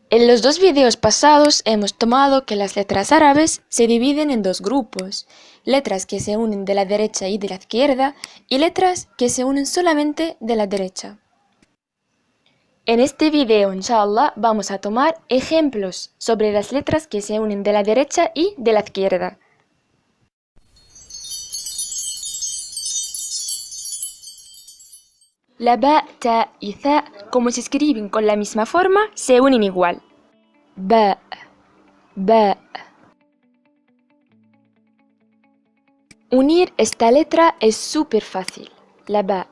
En los dos videos pasados hemos tomado que las letras árabes se dividen en dos grupos, letras que se unen de la derecha y de la izquierda y letras que se unen solamente de la derecha. En este video, inshallah, vamos a tomar ejemplos sobre las letras que se unen de la derecha y de la izquierda. La ba, ta y za, como se escriben con la misma forma, se unen igual. Ba, ba. Unir esta letra es súper fácil, la ba.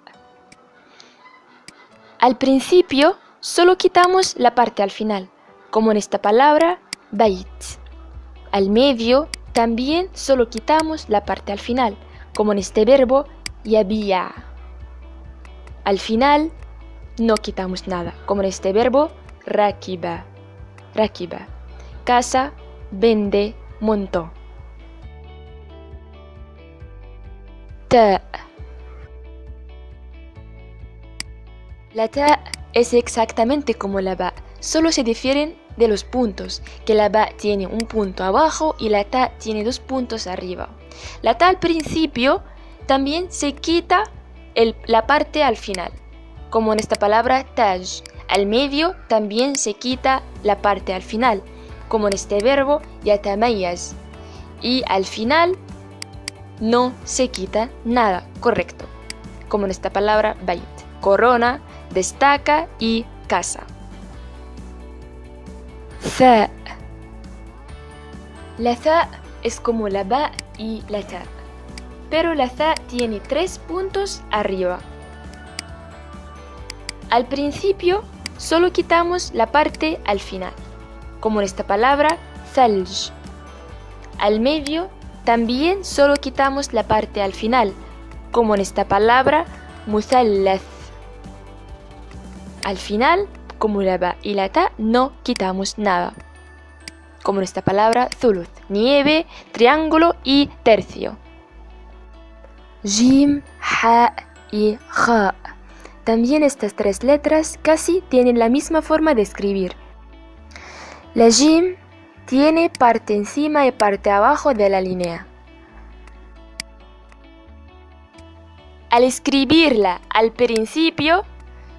Al principio, solo quitamos la parte al final, como en esta palabra, bait. Al medio, también solo quitamos la parte al final, como en este verbo, yabiya. Al final, no quitamos nada, como en este verbo, rakiba. Rakiba. Casa, vende, montó. Ta. La ta es exactamente como la ba, solo se difieren de los puntos, que la ba tiene un punto abajo y la ta tiene dos puntos arriba. La ta al principio también se quita la parte al final, como en esta palabra taj. Al medio también se quita la parte al final, como en este verbo yatamayaz. Y al final no se quita nada, correcto, como en esta palabra bait. Corona, destaca y casa. Tha. La tha es como la ba y la ta, pero la tha tiene 3 puntos arriba. Al principio solo quitamos la parte al final, como en esta palabra thalj. Al medio también solo quitamos la parte al final, como en esta palabra muthallath. Al final, como la ba y la ta, no quitamos nada, como en esta palabra thuluth, nieve, triángulo y tercio. Jim, ha y ja. También estas 3 letras casi tienen la misma forma de escribir. La jim tiene parte encima y parte abajo de la línea. Al escribirla al principio,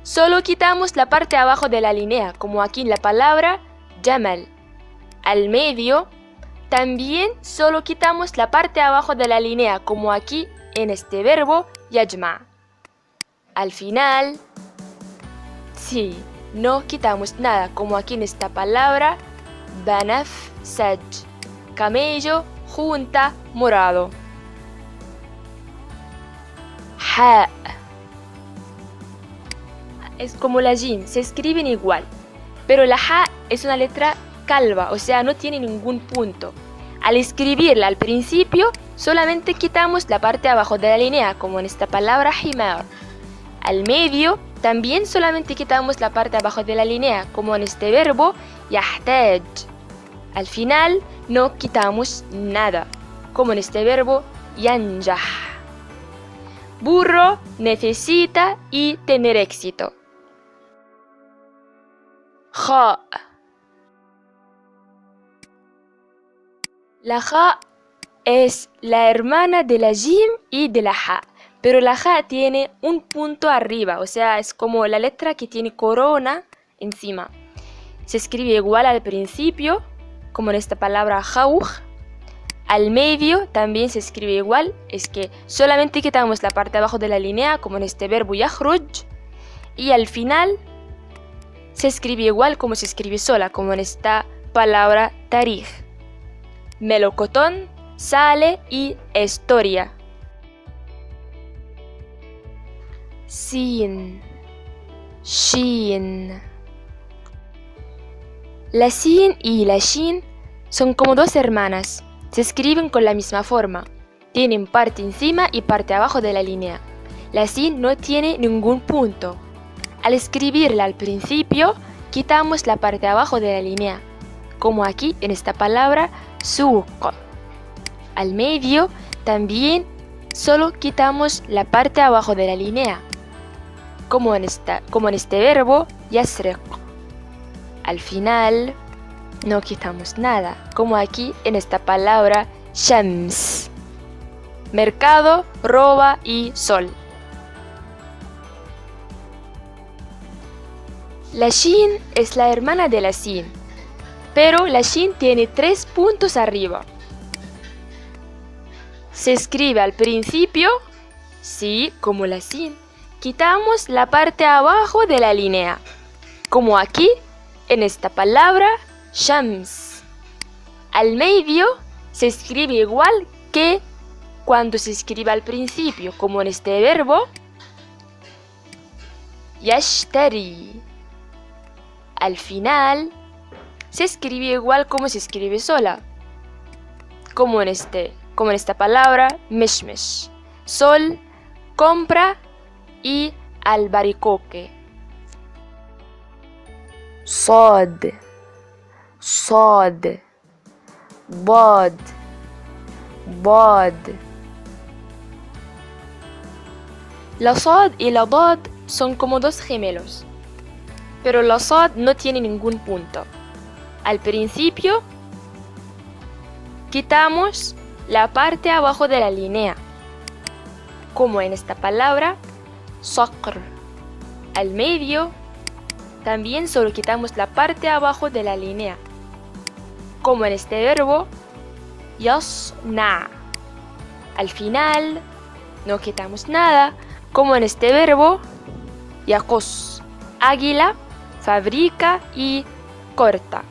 solo quitamos la parte abajo de la línea, como aquí en la palabra jamal. Al medio, también solo quitamos la parte abajo de la línea, como aquí en este verbo yajma. Al final, sí, no quitamos nada, como aquí en esta palabra banaf saj, camello, junta, morado. Ha. Es como la jim, se escriben igual, pero la ha es una letra calva, o sea, no tiene ningún punto. Al escribirla al principio, solamente quitamos la parte abajo de la línea, como en esta palabra himar. Al medio, también solamente quitamos la parte abajo de la línea, como en este verbo yahtaj. Al final, no quitamos nada, como en este verbo yanjah. Burro necesita y tener éxito. Ja. La ja es la hermana de la jim y de la ha, pero la ja tiene un punto arriba, o sea, es como la letra que tiene corona encima. Se escribe igual al principio, como en esta palabra jauj. Al medio también se escribe igual, es que solamente quitamos la parte de abajo de la línea, como en este verbo yakhruj. Y al final se escribe igual como se escribe sola, como en esta palabra tarij. Melocotón, sale y historia. Sin, shin. La sin y la shin son como 2 hermanas. Se escriben con la misma forma. Tienen parte encima y parte abajo de la línea. La sin no tiene ningún punto. Al escribirla al principio, quitamos la parte abajo de la línea, como aquí en esta palabra suq. Al medio también solo quitamos la parte abajo de la línea, como en este verbo yasriq. Al final no quitamos nada, como aquí en esta palabra shams. Mercado, roba y sol. La shin es la hermana de la sin, pero la shin tiene 3 puntos arriba. Se escribe al principio, sí, como la sin. Quitamos la parte abajo de la línea, como aquí en esta palabra shams. Al medio se escribe igual que cuando se escribe al principio, como en este verbo yashtari. Al final se escribe igual como se escribe sola, como en esta palabra meshmesh. Sol, compra y albaricoque. Sad, sad, bad, bad. La sad y la bad son como 2 gemelos, pero la sad no tiene ningún punto. Al principio quitamos la parte abajo de la línea, como en esta palabra saqr. Al medio también solo quitamos la parte abajo de la línea, como en este verbo yasna. Al final no quitamos nada, como en este verbo yaqus. Águila, fabrica y corta.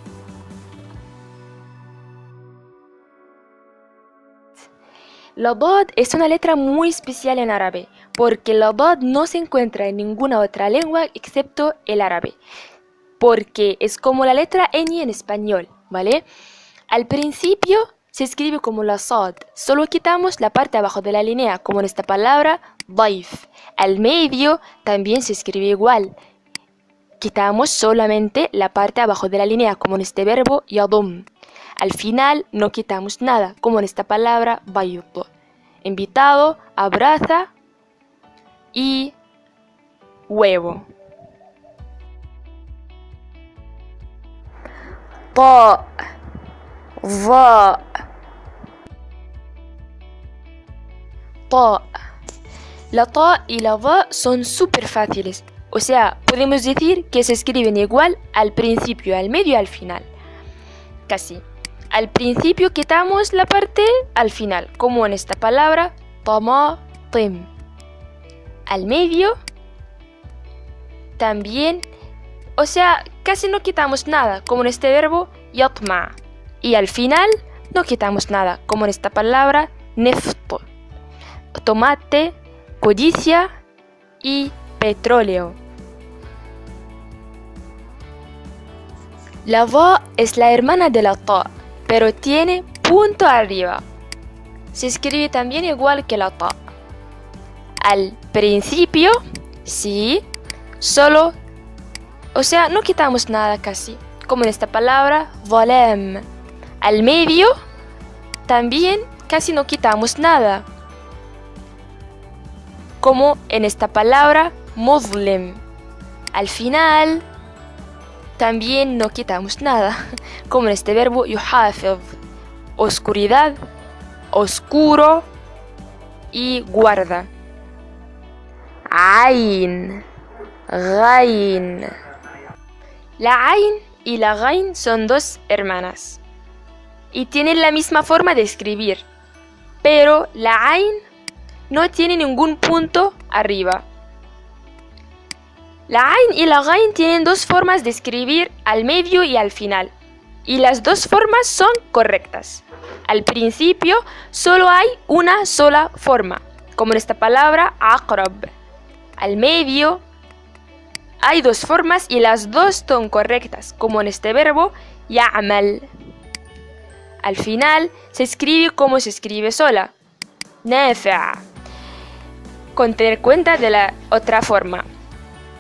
La dad es una letra muy especial en árabe, porque la dad no se encuentra en ninguna otra lengua excepto el árabe, porque es como la letra ñ en español, ¿vale? Al principio se escribe como la sad, solo quitamos la parte abajo de la línea, como en esta palabra daif. Al medio también se escribe igual, quitamos solamente la parte abajo de la línea, como en este verbo yadum. Al final no quitamos nada, como en esta palabra bayd. Invitado, abraza y huevo. Ta, va, ta. La ta y la va son súper fáciles. O sea, podemos decir que se escriben igual al principio, al medio y al final. Casi. Al principio quitamos la parte al final, como en esta palabra tamatim. Al medio también, o sea, casi no quitamos nada, como en este verbo yatma. Y al final no quitamos nada, como en esta palabra neft. Tomate, codicia y petróleo. La va es la hermana de la ta, pero tiene punto arriba. Se escribe también igual que la ta. Al principio, sí, solo, o sea, no quitamos nada casi, como en esta palabra zalam. Al medio, también casi no quitamos nada, como en esta palabra muzlim. Al final también no quitamos nada, como en este verbo yuhafiz. Oscuridad, oscuro y guarda. Ain, gain. La ain y la gain son 2 hermanas y tienen la misma forma de escribir, pero la ain no tiene ningún punto arriba. La ain y la gain tienen 2 formas de escribir al medio y al final, y las 2 formas son correctas. Al principio solo hay una sola forma, como en esta palabra aqrab. Al medio hay 2 formas y las 2 son correctas, como en este verbo ya'mal. Al final se escribe como se escribe sola, nafi', con tener cuenta de la otra forma,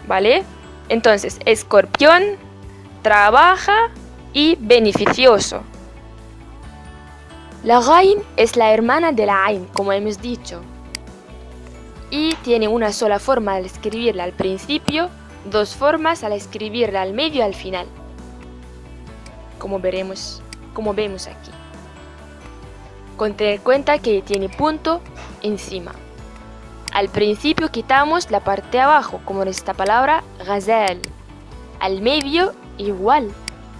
¿vale? Entonces, escorpión, trabaja y beneficioso. La gain es la hermana de la ain, como hemos dicho, y tiene una sola forma al escribirla al principio, 2 formas al escribirla al medio y al final. como vemos aquí. Con tener en cuenta que tiene punto encima. Al principio quitamos la parte de abajo, como en esta palabra ghazal. Al medio igual.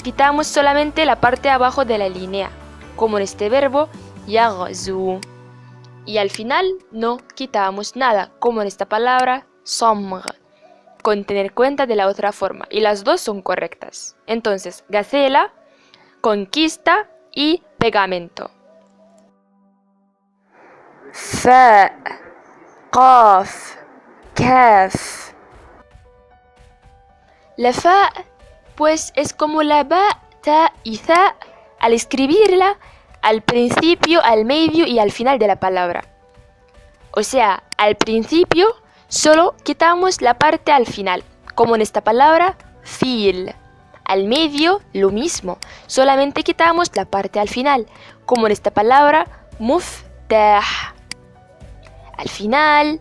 Quitamos solamente la parte de abajo de la línea, como en este verbo yaghzu. Y al final no quitamos nada, como en esta palabra samgh, con tener cuenta de la otra forma. Y las dos son correctas. Entonces, gacela, conquista y pegamento. Fa, qaf, kaf. La fa, pues es como la ba, ta y za al escribirla al principio, al medio y al final de la palabra. O sea, al principio solo quitamos la parte al final, como en esta palabra fil. Al medio, lo mismo, solamente quitamos la parte al final, como en esta palabra muftah. Al final,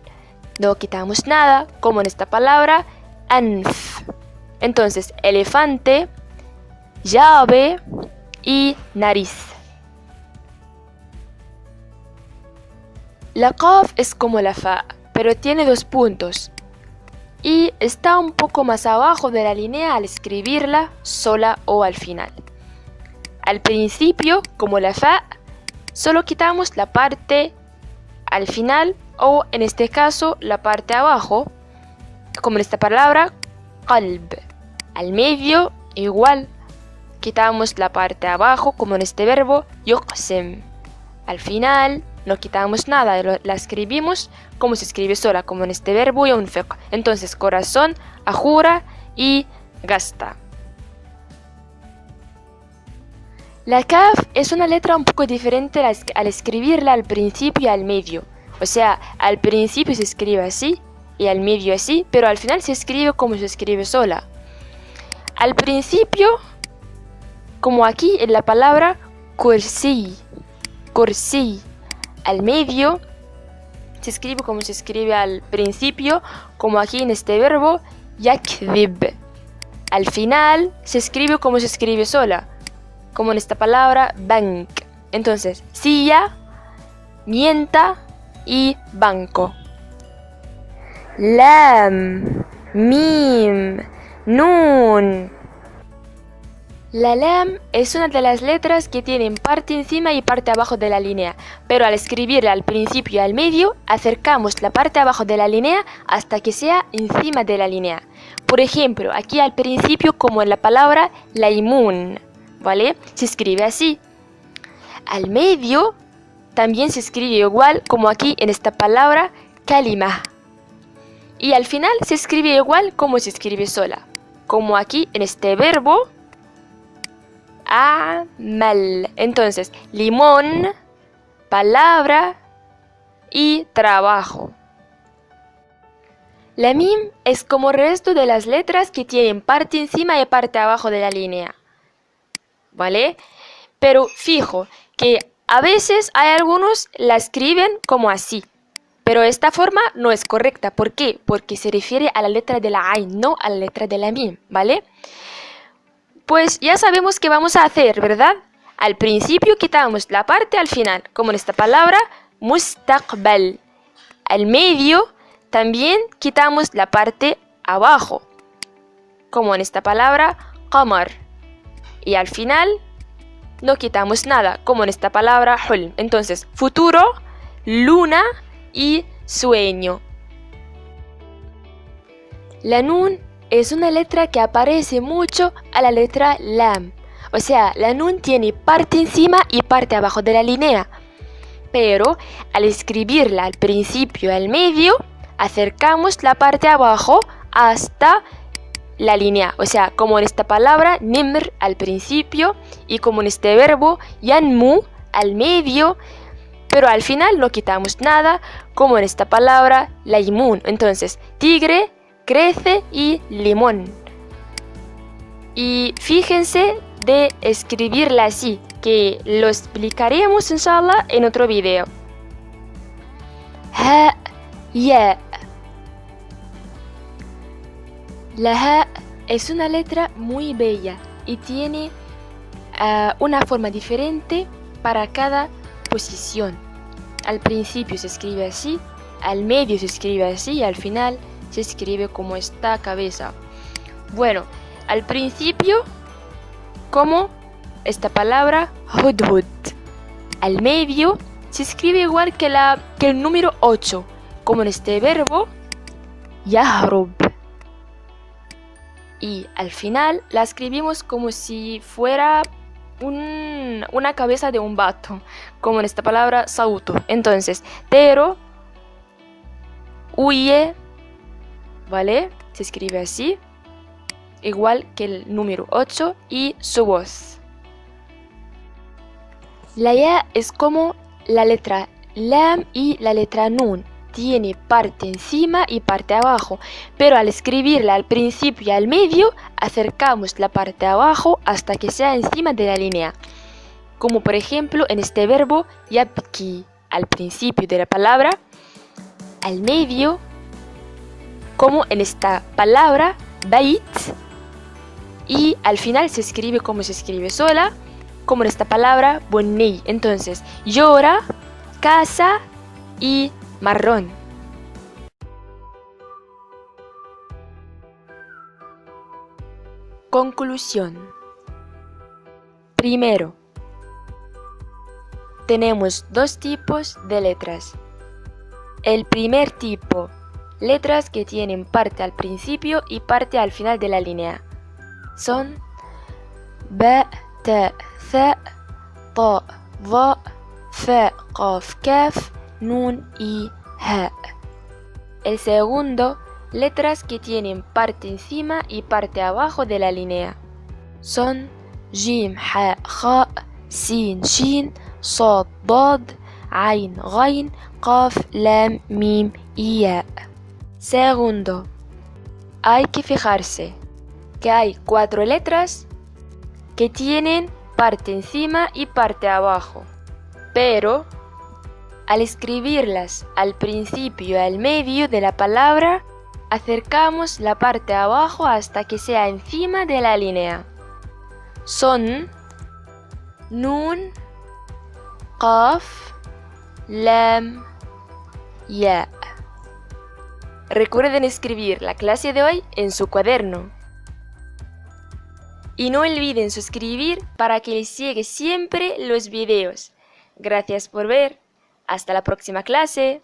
no quitamos nada, como en esta palabra anf. Entonces, elefante, llave y nariz. La qaf es como la fa, pero tiene 2 puntos y está un poco más abajo de la línea al escribirla sola o al final. Al principio, como la fa, solo quitamos la parte al final o en este caso la parte abajo, como en esta palabra qalb. Al medio igual, quitamos la parte abajo como en este verbo yuqsim. Al final no quitamos nada, la escribimos como se escribe sola, como en este verbo yunfiq. Entonces corazón, ajura y gasta. La kaf es una letra un poco diferente al escribirla al principio y al medio. O sea, al principio se escribe así y al medio así, pero al final se escribe como se escribe sola. Al principio, como aquí en la palabra kursi, kursi. Al medio se escribe como se escribe al principio, como aquí en este verbo yakdhib. Al final se escribe como se escribe sola, como en esta palabra bank. Entonces, silla, mienta y banco. Lam, mim, nun. La lam es una de las letras que tienen parte encima y parte abajo de la línea, pero al escribirla al principio y al medio, acercamos la parte abajo de la línea hasta que sea encima de la línea. Por ejemplo, aquí al principio, como en la palabra laymun, ¿vale? Se escribe así. Al medio también se escribe igual como aquí en esta palabra kalima. Y al final se escribe igual como se escribe sola, como aquí en este verbo amal. Entonces, limón, palabra y trabajo. La mim es como el resto de las letras que tienen parte encima y parte abajo de la línea, ¿vale? Pero fijo que a veces hay algunos la escriben como así, pero esta forma no es correcta. ¿Por qué? Porque se refiere a la letra de la ain, no a la letra de la mim, ¿vale? Pues ya sabemos qué vamos a hacer, ¿verdad? Al principio quitamos la parte al final, como en esta palabra mustaqbal. Al medio también quitamos la parte abajo, como en esta palabra qamar. Y al final no quitamos nada, como en esta palabra hulm. Entonces, futuro, luna y sueño. La nun es una letra que aparece mucho a la letra lam. O sea, la nun tiene parte encima y parte abajo de la línea. Pero al escribirla al principio y al medio, acercamos la parte abajo hasta la línea. O sea, como en esta palabra nimr al principio y como en este verbo yanmu al medio. Pero al final no quitamos nada, como en esta palabra laymun. Entonces, tigre, crece y limón. Y fíjense de escribirla así, que lo explicaremos inshallah en otro video. Ha, ya. La ha es una letra muy bella y tiene una forma diferente para cada posición. Al principio se escribe así, al medio se escribe así y al final se escribe como esta cabeza. Bueno, al principio como esta palabra hudhud. Al medio se escribe igual que el número 8, como en este verbo yahrub. Y al final la escribimos como si fuera una cabeza de un vato, como en esta palabra sauto. Entonces, pero huye, ¿vale? Se escribe así, igual que el número 8 y su voz. La ya es como la letra lam y la letra nun. Tiene parte encima y parte abajo, pero al escribirla al principio y al medio, acercamos la parte abajo hasta que sea encima de la línea. Como por ejemplo en este verbo yabki, al principio de la palabra, al medio, como en esta palabra bait, y al final se escribe como se escribe sola, como en esta palabra bonni. Entonces, llora, casa y marrón. Conclusión. Primero, tenemos dos tipos de letras. El primer tipo, letras que tienen parte al principio y parte al final de la línea, son ba, ta, tha, ta, dha, fa, qaf, kaf, nun y ha. El segundo, letras que tienen parte encima y parte abajo de la línea, son jim, ha, kha, sin, shin, sad, dad, ain, ghain, qaf, lam, mim y ya. Segundo, hay que fijarse que hay 4 letras que tienen parte encima y parte abajo, pero al escribirlas al principio y al medio de la palabra, acercamos la parte abajo hasta que sea encima de la línea. Son nun, qaf, lam, ya. Recuerden escribir la clase de hoy en su cuaderno. Y no olviden suscribir para que les llegue siempre los videos. Gracias por ver. Hasta la próxima clase.